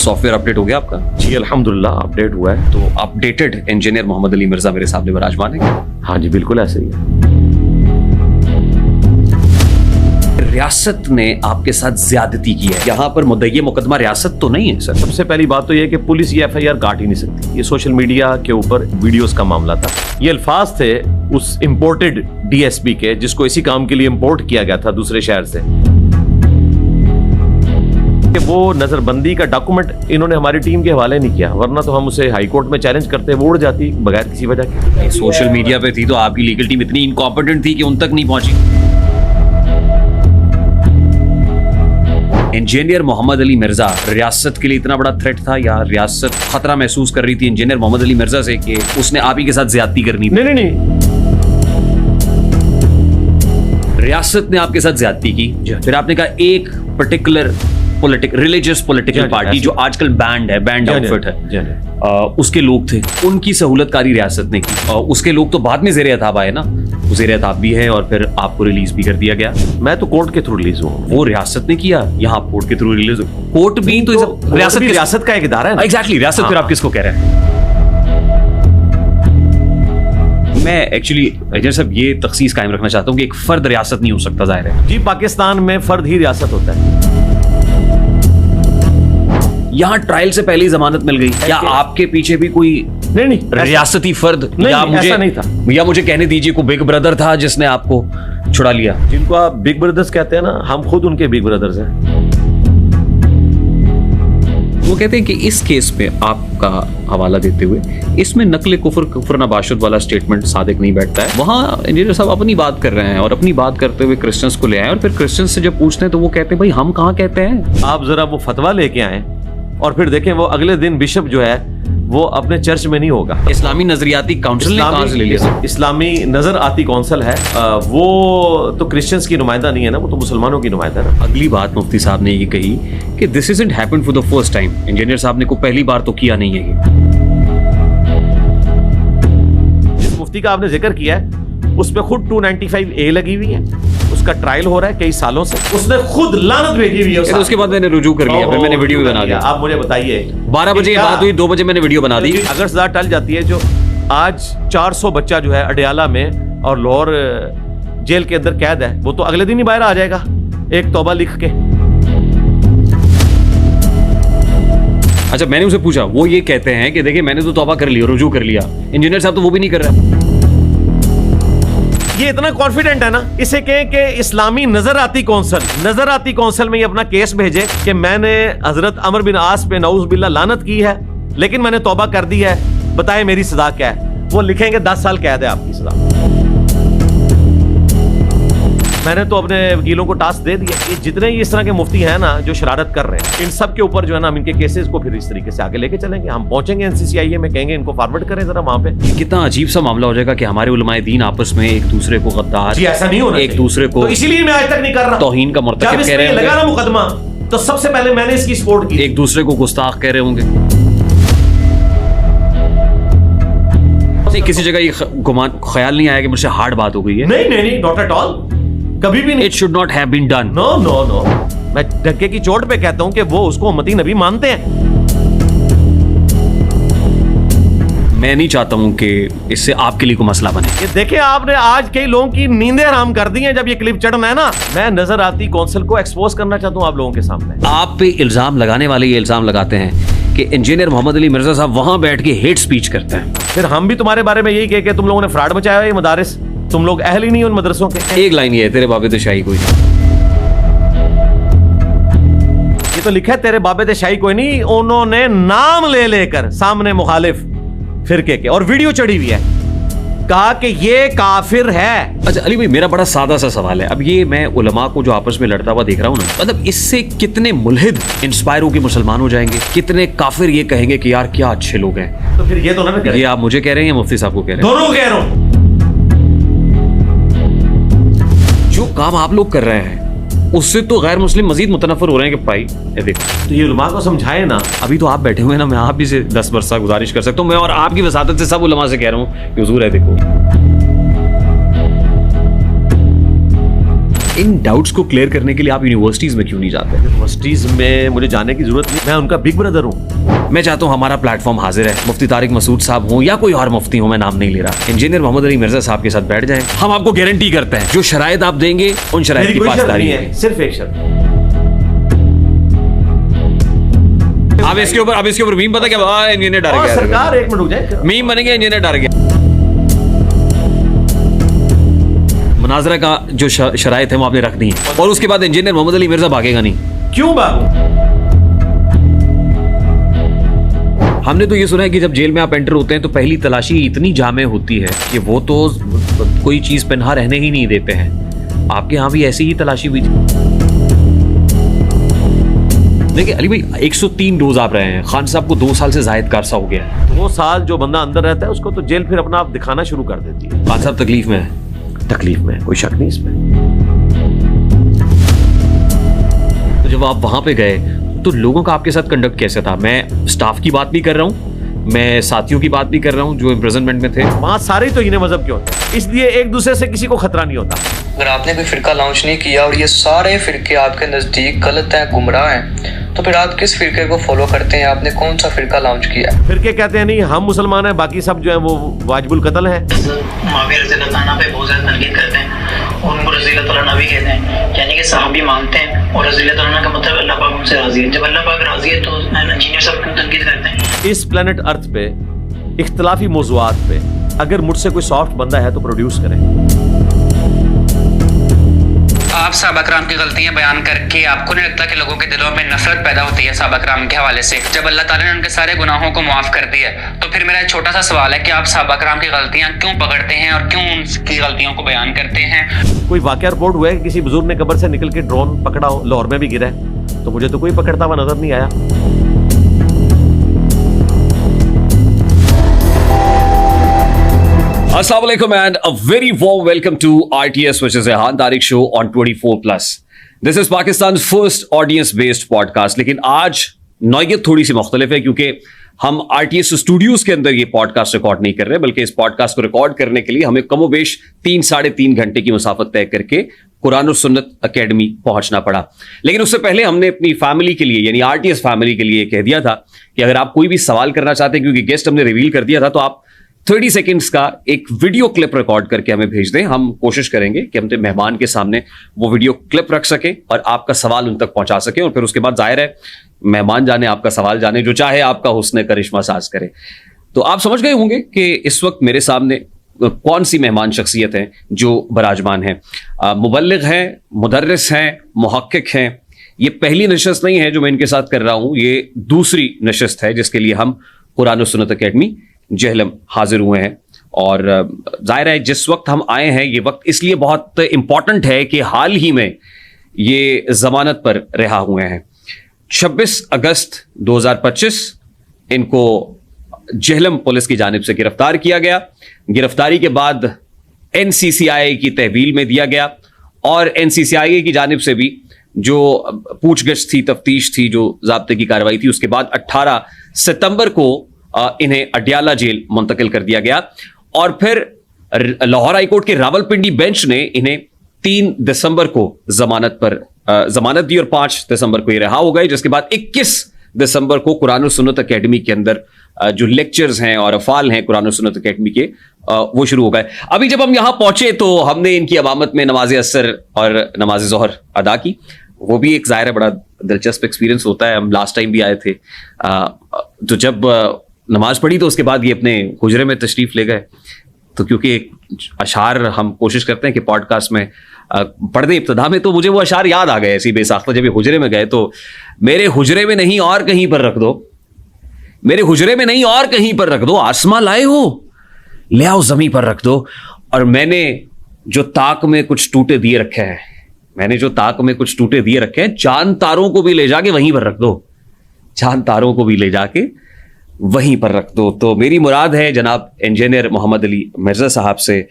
Software update हो गया आपका? जी अल्हम्दुलिल्लाह अपडेट हुआ है। तो अपडेटेड इंजीनियर मोहम्मद अली मिर्जा मेरे सामने विराजमान है। हाँ जी बिल्कुल ऐसे ही है। रियासत ने आपके साथ ज्यादती की है, यहाँ पर मुद्दई मुकदमा रियासत तो नहीं है सर? सबसे पहली बात तो ये कि पुलिस ये FIR काट ही नहीं सकती। ये सोशल मीडिया के ऊपर वीडियोस का मामला था। ये अल्फाज थे उस इंपोर्टेड DSP के, जिसको इसी काम के लिए इंपोर्ट किया गया था दूसरे शहर से। वो नजरबंदी का डॉक्यूमेंट इन्होंने हमारी टीम के हवाले नहीं किया, वरना तो हम उसे हाई कोर्ट में चैलेंज करते, वो उड़ जाती बगैर किसी वजह के। सोशल मीडिया पे थी तो आपकी लीगल टीम इतनी इनकॉम्पिटेंट थी कि उन तक नहीं पहुंची। इंजीनियर मोहम्मद अली मिर्जा रियासत के लिए इतना बड़ा थ्रेट था, या रियासत खतरा महसूस कर रही थी इंजीनियर मोहम्मद अली मिर्जा से कि उसने आप ही के साथ ज्यादती करनी? नहीं। रियासत ने आपके साथ ज्यादती की, फिर आपने कहा एक पर्टिकुलर रिलीजियस पॉलिटिकल पार्टी जो आजकल बैंड आउटफिट है, उसके लोग थे, उनकी सहूलतकारी रियासत ने की। उसके लोग तो बाद में ज़ेर एताब आए ना, ज़ेर एताब भी है और फिर आपको रिलीज भी कर दिया गया। मैं तो कोर्ट के थ्रू रिलीज हुआ, वो रियासत ने किया, यहाँ आप कोर्ट के थ्रू रिलीज हो। कोर्ट भी तो रियासत का एक इदारा है। एग्जैक्टली, रियासत फिर आप किसको कह रहे हैं? मैं एक्चुअली जैसे ये तखसीस कायम रखना चाहता हूँ कि एक फर्द रियासत नहीं हो सकता, जाहिर है जी पाकिस्तान में फर्द ही रियासत होता है। यहाँ ट्रायल से पहले ही जमानत मिल गई, या आपके पीछे भी कोई नहीं रियासती फर्द? या मुझे ऐसा नहीं था, या मुझे कहने दीजिए कोई बिग ब्रदर था जिसने आपको छुड़ा लिया? जिनको आप बिग ब्रदर्स कहते हैं ना, हम खुद उनके बिग ब्रदर्स हैं। वो कहते हैं कि इस केस में आपका हवाला देते हुए इसमें नकल कुफर नबाशत वाला स्टेटमेंट सादिक नहीं बैठता है। वहाँ इंजीनियर साहब अपनी बात कर रहे हैं और अपनी बात करते हुए क्रिश्चियंस को ले आए, और फिर क्रिश्चियंस से जब पूछते हैं तो वो कहते हैं भाई हम कहाँ कहते हैं। आप जरा वो फतवा लेके आए और फिर देखें वो अगले दिन बिशप जो है वो अपने चर्च में नहीं होगा। इस्लामी नजरियाती काउंसिल ने कहाँ से ले लिया? इस्लामी नजर आती काउंसिल है, वो तो क्रिश्चियंस की नुमाइंदा नहीं है ना, वो तो मुसलमानों की नुमाइंदा है। अगली बात मुफ्ती साहब ने ये कही कि this isn't happened for the first time. Engineer साहब ने को पहली बार तो किया नहीं है। जिस मुफ्ती का आपने जिक्र किया है उस पे खुद 295A लगी हुई है, उसका ट्रायल हो रहा है कई सालों से, उसने खुद लानत भेजी हुई है। तो उसके बाद मैंने रुजू कर लिया, फिर मैंने वीडियो भी बना दिया। आप मुझे बताइए, 12 बजे ये बात हुई, 2 बजे मैंने वीडियो बना दी। अगर सजा टल जाती है, जो आज 400 बच्चा जो है अडयाला में और लाहौर जेल के अंदर कैद है, वो तो अगले दिन ही बाहर आ जाएगा एक तौबा लिख के। अच्छा, मैंने उसे पूछा, वो ये कहते हैं कि देखिए मैंने तो तौबा कर लिया, रुजू कर लिया। इंजीनियर साहब तो वो भी नहीं कर रहा। ये इतना कॉन्फिडेंट है ना, इसे कहें कि इस्लामी नजराती काउंसिल में ये अपना केस भेजे कि मैंने हजरत अमर बिन आस पे नऊज बिल्ला लानत की है, लेकिन मैंने तौबा कर दी है, बताएं मेरी सजा क्या है? वो लिखेंगे 10 साल कैद है आपकी सजा। मैंने तो अपने वकीलों को टास्क दे दिया कि जितने ये इस तरह के मुफ्ती हैं ना जो शरारत कर रहे हैं, इन सब के ऊपर जो है ना हम इनके केसेस को फिर इस तरीके से आगे लेके चलेंगे। हम पहुंचेंगे NCCIA में, कहेंगे इनको फॉरवर्ड करें जरा वहां पे। कितना अजीब सा मामला हो जाएगा कि हमारे उलमाए दीन आपस में एक दूसरे को गद्दार, जी ऐसा नहीं होना, एक दूसरे को, तो इसीलिए मैं आज तक नहीं कर रहा, तौहीन का मुर्तकिब कह रहे हैं। लगा ना मुकदमा, तो सबसे पहले मैंने इसकी सपोर्ट की। एक दूसरे को गुस्ताख कह रहे होंगे। किसी जगह ये ख्याल नहीं आया कि मुझसे हार्ड बात हो गई है? नहीं, नॉट एट ऑल, कभी भी नहीं। It should not have been done. No. मैं धक्के की चोट पे कहता हूं कि वो उसको उम्मती नबी मानते हैं। मैं नहीं चाहता हूं कि इससे आपके लिए कोई मसला बने। ये देखिए, आपने आज कई लोगों की नींदें हराम कर दी हैं जब ये क्लिप चढ़ना है ना। मैं नजर आती काउंसिल को एक्सपोज करना चाहता हूं आप लोगों के सामने। आप पे इल्जाम लगाने वाले ये इल्जाम लगाते हैं कि इंजीनियर मोहम्मद अली मिर्जा साहब वहां बैठ के हेट स्पीच करते हैं। फिर हम भी तुम्हारे बारे में यही कह के तुम लोगों ने फ्रॉड मचाया है, ये मदारिस, तुम लोग अहल ही नहीं उन मदरसों के। एक लाइन ये है, तेरे बाबे तो शाही कोई, ये तो लिखा है तेरे बाबे ते शाही कोई नहीं, उन्होंने नाम ले लेकर सामने मुखालिफ फिरके के और वीडियो चढ़ी हुई है, कहा कि ये काफिर है। अच्छा अली भाई, मेरा बड़ा सादा सा सवाल है। अब ये मैं उलमा को जो आपस में लड़ता हुआ देख रहा हूँ ना, मतलब इससे कितने मुल्हिद इंस्पायर होकर मुसलमान हो जाएंगे, कितने काफिर ये कहेंगे कि यार क्या अच्छे लोग हैं। तो फिर ये तो ना, ये आप मुझे कह रहे हैं या मुफ्ती साहब को कह रहे हैं? दोनों कह रहा हूं। जो काम आप लोग कर रहे हैं उससे तो गैर मुस्लिम मजीद मुतनफर हो रहे हैं कि भाई ये देखो, तो ये उलमा को समझाए ना। अभी तो आप बैठे हुए हैं ना, मैं आप भी से 10 वर्षा गुजारिश कर सकता हूँ मैं, और आपकी वसादत से सब उलमा से कह रहा हूँ कि हुजूर है देखो, इन डाउट्स को क्लियर करने के लिए आप यूनिवर्सिटीज में क्यों नहीं जाते? यूनिवर्सिटीज में मुझे जाने की जरूरत नहीं, मैं उनका बिग ब्रदर हूँ। मैं चाहता हूँ हमारा प्लेटफॉर्म हाजिर है, मुफ्ती तारिक मसूद साहब हो या कोई और मुफ्ती हो, मैं नाम नहीं ले रहा, इंजीनियर मोहम्मद अली मिर्जा साहब के साथ बैठ जाएं। हम आपको गारंटी करते हैं जो शराइत आप देंगे उन शराइत की पासदारी है। सिर्फ एक शर्त। अब इसके ऊपर मीम पता क्या? इंजीनियर डर गया। सरकार एक मिनट रुक जाए, मीम बनेंगे इंजीनियर डर गया। मुनाजरा का जो शराइत है वो आपने रख दी है और उसके बाद इंजीनियर मोहम्मद अली मिर्जा भागेगा नहीं। क्यों भागूं? हमने तो ये सुना है कि जब जेल में आप एंटर होते हैं तो पहली तलाशी इतनी जामे होती है कि वो तो कोई चीज पहना रहने ही नहीं देते हैं। आपके यहाँ भी ऐसी ही तलाशी हुई थी? देखिए अली भाई, 103 रोज आप रहे हैं, खान साहब को 2 साल से जायद का अरसा हो गया है। 2 साल जो बंदा अंदर रहता है उसको तो जेल फिर अपना आप दिखाना शुरू कर देती है। खान साहब तकलीफ में है। तकलीफ में कोई शक नहीं इसमें। तो जब आप वहां पे गए तो लोगों का आपके साथ कंडक्ट कैसा था? मैं स्टाफ की बात भी कर रहा हूँ, मैं साथियों की बात भी कर रहा हूँ जो इम्प्रिजनमेंट में थे। वहां सारे तो इन्हें मजहब के होते हैं, इसलिए एक दूसरे से किसी को खतरा नहीं होता। अगर आपने कोई फिरका लॉन्च नहीं किया और ये सारे फिरके आपके नजदीक गलत हैं, गुमराह हैं, तो फिर आप किस फिरके को फॉलो करते हैं? आपने कौन सा फिरका लॉन्च किया? फिरके कहते हैं नहीं हम मुसलमान हैं, बाकी सब जो है वो वाजिबुल कत्ल हैं। मुआविया रज़ियल्लाहु अन्हु पे बहुत ज़्यादा तनकीद करते हैं, उनको रज़ियल्लाहु तआला नबी कहते हैं, यानी कि सहाबी मानते हैं, और रज़ियल्लाहु तआला का मतलब अल्लाह पाक उनसे राजी है। जब अल्लाह पाक राजी है तो इंजीनियर साहब क्यों तनकीद करते हैं? इस प्लेनेट अर्थ पे इख्तिलाफी मौज़ूआत पे अगर मुझसे कोई सॉफ्ट बंदा है तो प्रोड्यूस करें। आप साहब अकराम की गलतियां बयान करके आपको नहीं लगता कि लोगों के दिलों में नफरत पैदा होती है साहब अकराम के हवाले से? जब अल्लाह ताला ने उनके सारे गुनाहों को माफ कर दिया, तो फिर मेरा एक छोटा सा सवाल है कि आप साहब अकराम की गलतियां क्यों पकड़ते हैं और क्यों उनकी गलतियों को बयान करते हैं? कोई वाकया रिपोर्ट हुआ है कि किसी बुजुर्ग ने कब्र से निकल के ड्रोन पकड़ा हो, लाहौर में भी गिरा है, तो मुझे तो कोई पकड़ता हुआ नजर नहीं आया। Assalamu alaikum and a very warm welcome to RTS, which is a Rehan Tariq show on 24+. This is Pakistan's first audience-based podcast. लेकिन आज नौयत थोड़ी सी मुख्तलिफ है क्योंकि हम RTS स्टूडियोज के अंदर ये पॉडकास्ट रिकॉर्ड नहीं कर रहे, बल्कि इस पॉडकास्ट को रिकॉर्ड करने के लिए हमें कमोबेश 3-3.5 घंटे की मुसाफत तय करके कुरान और सुन्नत अकेडमी पहुंचना पड़ा। लेकिन उससे पहले हमने अपनी फैमिली के लिए यानी RTS फैमिली के लिए कह दिया था कि अगर आप कोई भी सवाल करना चाहते हैं, क्योंकि गेस्ट हमने रिवील कर दिया था, तो आप 30 सेकेंड्स का एक वीडियो क्लिप रिकॉर्ड करके हमें भेज दें। हम कोशिश करेंगे कि हम मेहमान के सामने वो वीडियो क्लिप रख सके और आपका सवाल उन तक पहुंचा सके, और फिर उसके बाद जाहिर है मेहमान जाने आपका सवाल जाने, जो चाहे आपका हुस्न करिश्मा साज करे। तो आप समझ गए होंगे कि इस वक्त मेरे सामने कौन सी मेहमान शख्सियत है जो बराजमान है। मुबल्लिग हैं, मुदर्रिस हैं, मुहक्किक हैं। ये पहली नशस्त नहीं है जो मैं इनके साथ कर रहा हूं, ये दूसरी नशस्त है जिसके लिए हम कुरान और सुन्नत अकेडमी जहलम हाजिर हुए हैं। और जाहिर है जिस वक्त हम आए हैं ये वक्त इसलिए बहुत इंपॉर्टेंट है कि हाल ही में ये जमानत पर रिहा हुए हैं। 26 अगस्त 2025 इनको जहलम पुलिस की जानिब से गिरफ्तार किया गया। गिरफ्तारी के बाद NCCI की तहवील में दिया गया और NCCI की जानिब से भी जो पूछगछ थी, तफ्तीश थी, जो ज़ाब्ते की कार्रवाई थी, उसके बाद 18 सितंबर को इन्हें अडियाला जेल मुंतकिल कर दिया गया। और फिर लाहौर हाईकोर्ट के रावलपिंडी बेंच ने इन्हें 3 दिसंबर को जमानत दी और 5 दिसंबर को ये रिहा हो गए, जिसके बाद 21 दिसंबर को कुरान और सुन्नत अकेडमी के अंदर जो लेक्चर्स हैं और अफाल हैं कुरान और सुन्नत अकेडमी के, वो शुरू हो गए। अभी जब हम यहां पहुंचे तो हमने इनकी इमामत में नमाज असर और नमाज ज़ोहर अदा की। वो भी एक ज़ाहिर बड़ा दिलचस्प एक्सपीरियंस होता है। हम लास्ट टाइम भी आए थे, तो जब नमाज पढ़ी तो उसके बाद ये अपने हुजरे में तशरीफ ले गए। तो क्योंकि एक अशार हम कोशिश करते हैं कि पॉडकास्ट में पढ़ दें इब्तिदा में, तो मुझे वो अशार याद आ गए ऐसी बेसाख्ता। जब ये हुजरे में गए तो मेरे हुजरे में नहीं और कहीं पर रख दो, मेरे हुजरे में नहीं और कहीं पर रख दो, आसमां लाए हो ले आओ जमीन पर रख दो। और मैंने जो ताक में कुछ टूटे दिए रखे हैं, चांद तारों को भी ले जाके वहीं पर रख दो, चांद तारों को भी ले जाके वहीं पर रख दो। तो मेरी मुराद है जनाब इंजीनियर मोहम्मद अली मिर्जा साहब से